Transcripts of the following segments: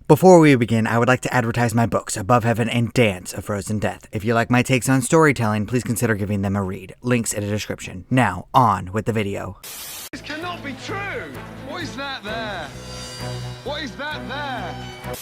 Before we begin, I would like to advertise my books, Above Heaven and Dance of Frozen Death. If you like my takes on storytelling, please consider giving them a read. Links in the description. Now, on with the video. This cannot be true! What is that there? What is that there?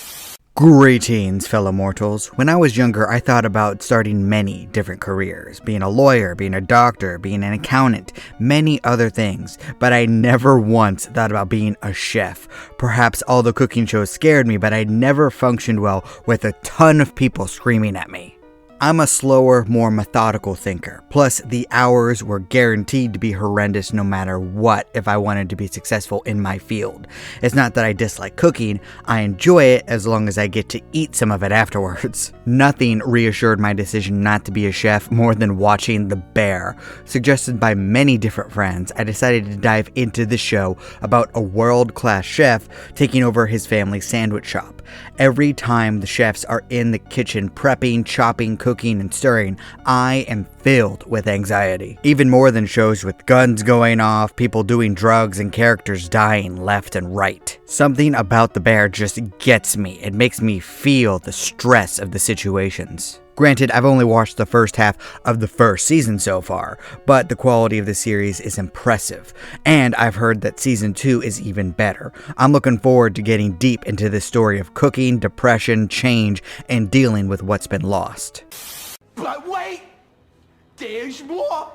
Greetings, fellow mortals. When I was younger, I thought about starting many different careers. Being a lawyer, being a doctor, being an accountant, many other things. But I never once thought about being a chef. Perhaps all the cooking shows scared me, but I never functioned well with a ton of people screaming at me. I'm a slower, more methodical thinker. Plus, the hours were guaranteed to be horrendous no matter what if I wanted to be successful in my field. It's not that I dislike cooking, I enjoy it as long as I get to eat some of it afterwards. Nothing reassured my decision not to be a chef more than watching The Bear. Suggested by many different friends, I decided to dive into the show about a world-class chef taking over his family's sandwich shop. Every time the chefs are in the kitchen prepping, chopping, cooking, and stirring, I am filled with anxiety. Even more than shows with guns going off, people doing drugs, and characters dying left and right. Something about The Bear just gets me. It makes me feel the stress of the situations. Granted, I've only watched the first half of the first season so far, but the quality of the series is impressive, and I've heard that season 2 is even better. I'm looking forward to getting deep into this story of cooking, depression, change, and dealing with what's been lost. But wait! There's more!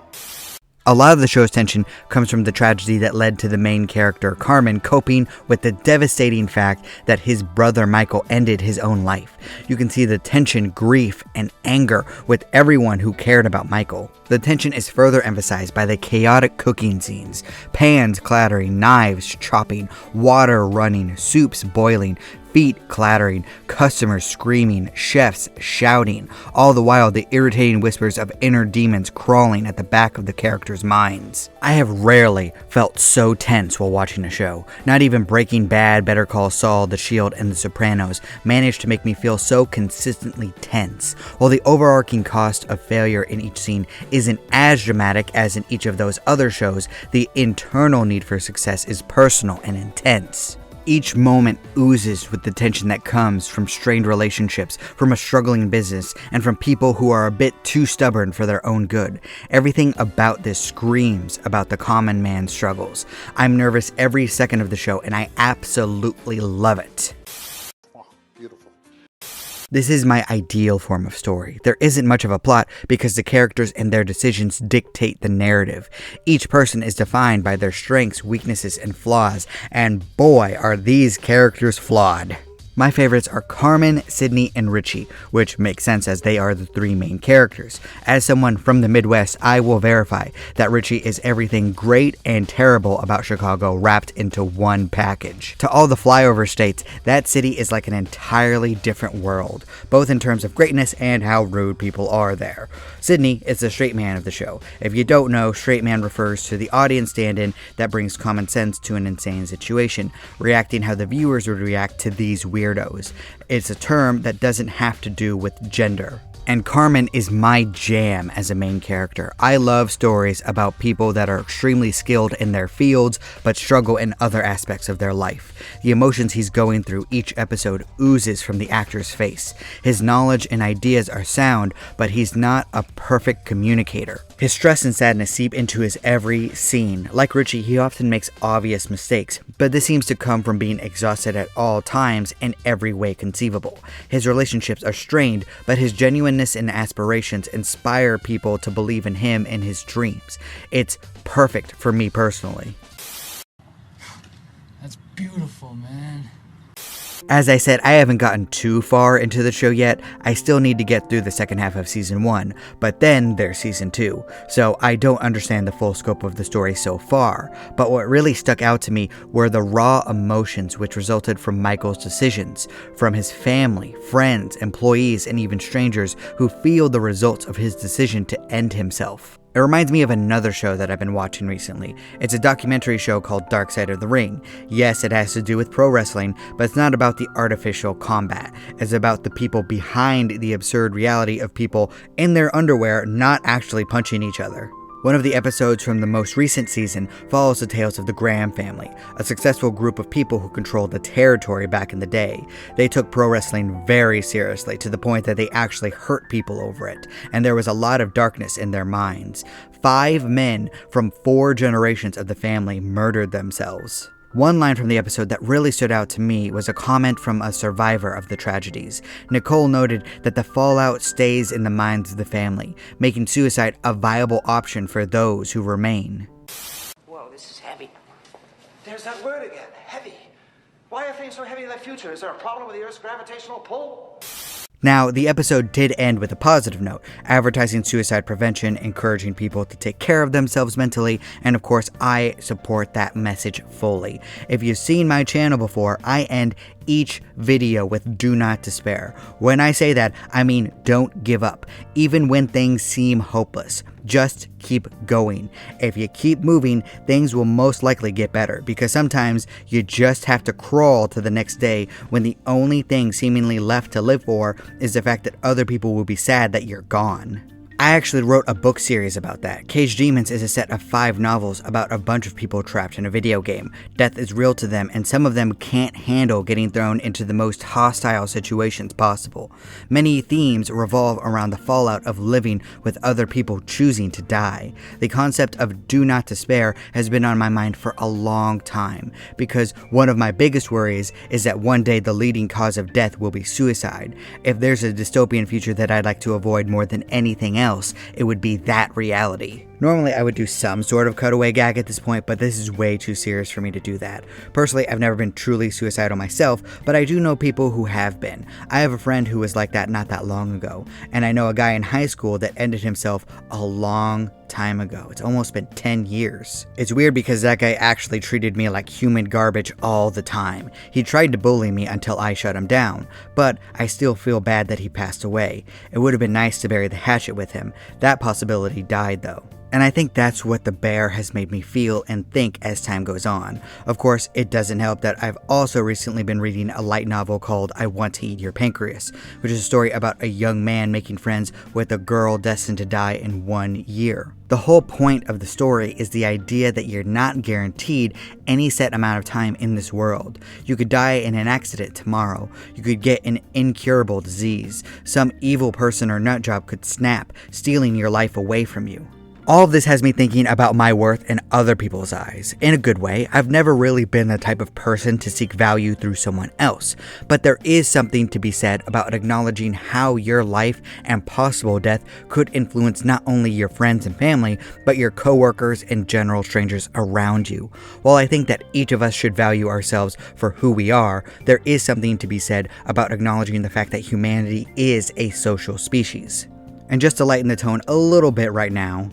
A lot of the show's tension comes from the tragedy that led to the main character, Carmen, coping with the devastating fact that his brother Michael ended his own life. You can see the tension, grief, and anger with everyone who cared about Michael. The tension is further emphasized by the chaotic cooking scenes. Pans clattering, knives chopping, water running, soups boiling, feet clattering, customers screaming, chefs shouting, all the while the irritating whispers of inner demons crawling at the back of the characters' minds. I have rarely felt so tense while watching a show. Not even Breaking Bad, Better Call Saul, The Shield, and The Sopranos managed to make me feel so consistently tense. While the overarching cost of failure in each scene isn't as dramatic as in each of those other shows, the internal need for success is personal and intense. Each moment oozes with the tension that comes from strained relationships, from a struggling business, and from people who are a bit too stubborn for their own good. Everything about this screams about the common man's struggles. I'm nervous every second of the show, and I absolutely love it. This is my ideal form of story. There isn't much of a plot because the characters and their decisions dictate the narrative. Each person is defined by their strengths, weaknesses, and flaws, and boy, are these characters flawed. My favorites are Carmen, Sydney, and Richie, which makes sense as they are the three main characters. As someone from the Midwest, I will verify that Richie is everything great and terrible about Chicago wrapped into one package. To all the flyover states, that city is like an entirely different world, both in terms of greatness and how rude people are there. Sydney is the straight man of the show. If you don't know, straight man refers to the audience stand-in that brings common sense to an insane situation, reacting how the viewers would react to these weirdos. It's a term that doesn't have to do with gender. And Carmen is my jam as a main character. I love stories about people that are extremely skilled in their fields but struggle in other aspects of their life. The emotions he's going through each episode oozes from the actor's face. His knowledge and ideas are sound, but he's not a perfect communicator. His stress and sadness seep into his every scene. Like Richie, he often makes obvious mistakes, but this seems to come from being exhausted at all times in every way conceivable. His relationships are strained, but his genuineness and aspirations inspire people to believe in him and his dreams. It's perfect for me personally. That's beautiful, man. As I said, I haven't gotten too far into the show yet. I still need to get through the second half of season 1, but then there's season 2, so I don't understand the full scope of the story so far. But what really stuck out to me were the raw emotions which resulted from Michael's decisions, from his family, friends, employees, and even strangers who feel the results of his decision to end himself. It reminds me of another show that I've been watching recently. It's a documentary show called Dark Side of the Ring. Yes, it has to do with pro wrestling, but it's not about the artificial combat. It's about the people behind the absurd reality of people in their underwear not actually punching each other. One of the episodes from the most recent season follows the tales of the Graham family, a successful group of people who controlled the territory back in the day. They took pro wrestling very seriously, to the point that they actually hurt people over it, and there was a lot of darkness in their minds. 5 men from 4 generations of the family murdered themselves. One line from the episode that really stood out to me was a comment from a survivor of the tragedies. Nicole noted that the fallout stays in the minds of the family, making suicide a viable option for those who remain. Whoa, this is heavy. There's that word again, heavy. Why are things so heavy in the future? Is there a problem with the Earth's gravitational pull? Now, the episode did end with a positive note, advertising suicide prevention, encouraging people to take care of themselves mentally, and of course, I support that message fully. If you've seen my channel before, I end each video with "do not despair." When I say that, I mean don't give up, even when things seem hopeless. Just keep going. If you keep moving, things will most likely get better, because sometimes you just have to crawl to the next day when the only thing seemingly left to live for is the fact that other people will be sad that you're gone. I actually wrote a book series about that. Caged Demons is a set of 5 novels about a bunch of people trapped in a video game. Death is real to them, and some of them can't handle getting thrown into the most hostile situations possible. Many themes revolve around the fallout of living with other people choosing to die. The concept of do not despair has been on my mind for a long time, because one of my biggest worries is that one day the leading cause of death will be suicide. If there's a dystopian future that I'd like to avoid more than anything else, it would be that reality. Normally I would do some sort of cutaway gag at this point, but this is way too serious for me to do that. Personally, I've never been truly suicidal myself, but I do know people who have been. I have a friend who was like that not that long ago, and I know a guy in high school that ended himself a long time ago. It's almost been 10 years. It's weird because that guy actually treated me like human garbage all the time. He tried to bully me until I shut him down, but I still feel bad that he passed away. It would have been nice to bury the hatchet with him. That possibility died though. And I think that's what The Bear has made me feel and think as time goes on. Of course, it doesn't help that I've also recently been reading a light novel called I Want to Eat Your Pancreas, which is a story about a young man making friends with a girl destined to die in 1 year. The whole point of the story is the idea that you're not guaranteed any set amount of time in this world. You could die in an accident tomorrow. You could get an incurable disease. Some evil person or nutjob could snap, stealing your life away from you. All of this has me thinking about my worth in other people's eyes. In a good way, I've never really been the type of person to seek value through someone else, but there is something to be said about acknowledging how your life and possible death could influence not only your friends and family, but your coworkers and general strangers around you. While I think that each of us should value ourselves for who we are, there is something to be said about acknowledging the fact that humanity is a social species. And just to lighten the tone a little bit right now,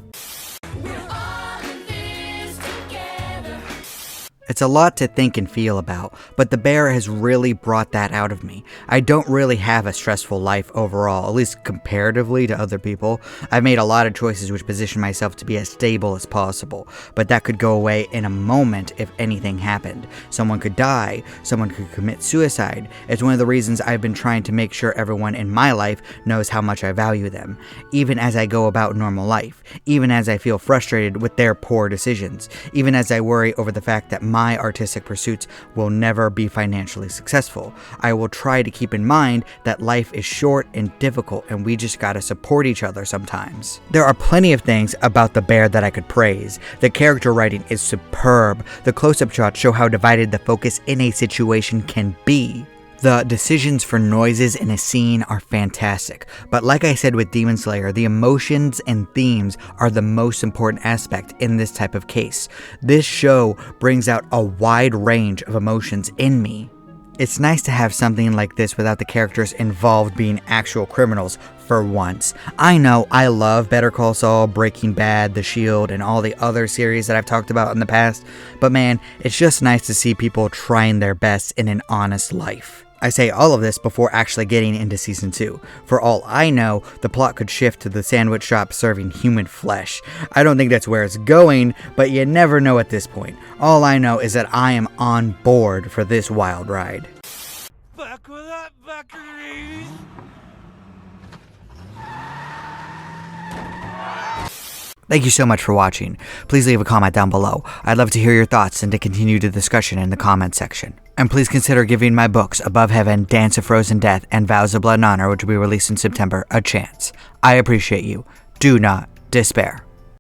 it's a lot to think and feel about, but The Bear has really brought that out of me. I don't really have a stressful life overall, at least comparatively to other people. I've made a lot of choices which position myself to be as stable as possible, but that could go away in a moment if anything happened. Someone could die, someone could commit suicide. It's one of the reasons I've been trying to make sure everyone in my life knows how much I value them, even as I go about normal life, even as I feel frustrated with their poor decisions, even as I worry over the fact that my artistic pursuits will never be financially successful. I will try to keep in mind that life is short and difficult, and we just gotta support each other sometimes. There are plenty of things about The Bear that I could praise. The character writing is superb. The close-up shots show how divided the focus in a situation can be. The decisions for noises in a scene are fantastic, but like I said with Demon Slayer, the emotions and themes are the most important aspect in this type of case. This show brings out a wide range of emotions in me. It's nice to have something like this without the characters involved being actual criminals for once. I know I love Better Call Saul, Breaking Bad, The Shield, and all the other series that I've talked about in the past, but man, it's just nice to see people trying their best in an honest life. I say all of this before actually getting into Season 2. For all I know, the plot could shift to the sandwich shop serving human flesh. I don't think that's where it's going, but you never know at this point. All I know is that I am on board for this wild ride. Back with that buckaroos. Thank you so much for watching. Please leave a comment down below. I'd love to hear your thoughts and to continue the discussion in the comment section. And please consider giving my books Above Heaven, Dance of Frozen Death, and Vows of Blood and Honor, which will be released in September, a chance. I appreciate you. Do not despair.